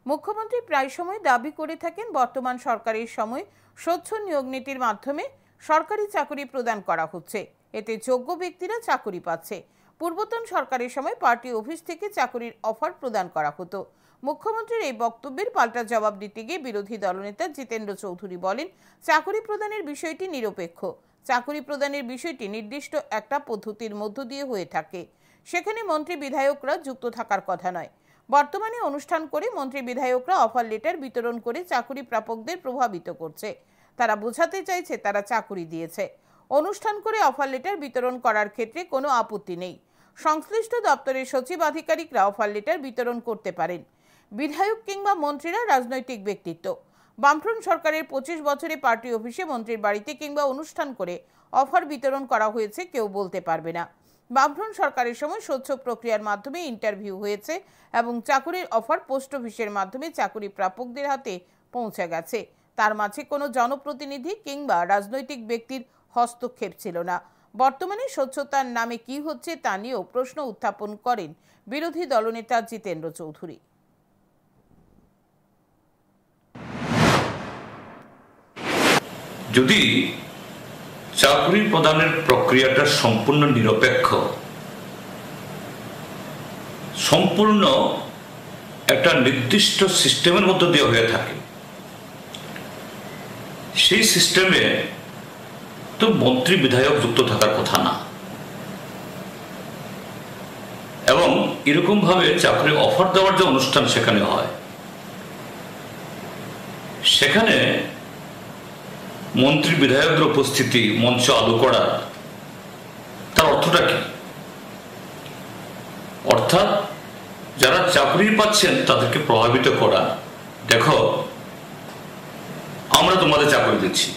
মুখ্যমন্ত্রী প্রায় সময় দাবি করে থাকেন বর্তমান সরকারের সময় স্বচ্ছ নিয়োগ নীতির মাধ্যমে সরকারি চাকরি প্রদান করা হচ্ছে, এতে যোগ্য ব্যক্তিরা চাকরি পাচ্ছে। পূর্বতন সরকারের সময় পার্টি অফিস থেকে চাকরির অফার প্রদান করা হতো। মুখ্যমন্ত্রীর এই বক্তব্যের পাল্টা জবাব দিতে গিয়ে বিরোধী দলনেতা জিতেন্দ্র চৌধুরী বলেন, চাকরি প্রদানের বিষয়টি নিরপেক্ষ। চাকরি প্রদানের বিষয়টি নির্দিষ্ট একটা পদ্ধতির মধ্য দিয়ে হয়ে থাকে, সেখানে মন্ত্রী বিধায়করা যুক্ত থাকার কথা নয়। বর্তমানে অনুষ্ঠান করে মন্ত্রী বিধায়করা অফার লেটার বিতরণ করে চাকরি প্রাপকদের প্রভাবিত করছে। তারা বোঝাতে চাইছে তারা চাকরি দিয়েছে। অনুষ্ঠান করে অফার লেটার বিতরণ করার ক্ষেত্রে কোনো আপত্তি নেই। সংশ্লিষ্ট দপ্তরের সচিব আধিকারিকরা অফার লেটার বিতরণ করতে পারেন। বিধায়ক কিংবা মন্ত্রীরা রাজনৈতিক ব্যক্তিত্ব। বামফ্রন্ট সরকারের 25 বছরে পার্টি অফিসে মন্ত্রীর বাড়িতে কিংবা অনুষ্ঠান করে অফার বিতরণ করা হয়েছে কেউ বলতে পারবে না। বামফ্রন্ট সরকারের সময় স্বচ্ছ প্রক্রিয়ার মাধ্যমে ইন্টারভিউ হয়েছে এবং চাকরির অফার পোস্ট অফিসের মাধ্যমে চাকরি প্রাপকদের হাতে পৌঁছে গেছে। তার মাঝে কোনো জনপ্রতিনিধি কিংবা রাজনৈতিক ব্যক্তির হস্তক্ষেপ ছিল না। বর্তমানে স্বচ্ছতার নামে কি হচ্ছে তা নিয়েও প্রশ্ন উত্থাপন করেন বিরোধী দলনেতা জিতেন্দ্র চৌধুরী। যদি চাকরি প্রদানের প্রক্রিয়াটা সম্পূর্ণ নিরপেক্ষ, সম্পূর্ণ একটা নির্দিষ্ট সিস্টেমের মধ্য দিয়ে হয়ে থাকে, সেই সিস্টেমে তো মন্ত্রী বিধায়ক যুক্ত থাকার কথা না। এবং এরকম ভাবে চাকরি অফার দেওয়ার যে অনুষ্ঠান সেখানে হয়, সেখানে মন্ত্রী বিধায়কদের উপস্থিতি মঞ্চ আলো করা, তার অর্থটা কি? অর্থাৎ যারা চাকরি পাচ্ছেন তাদেরকে প্রভাবিত করা, দেখো আমরা তোমাদের চাকরি দিচ্ছি,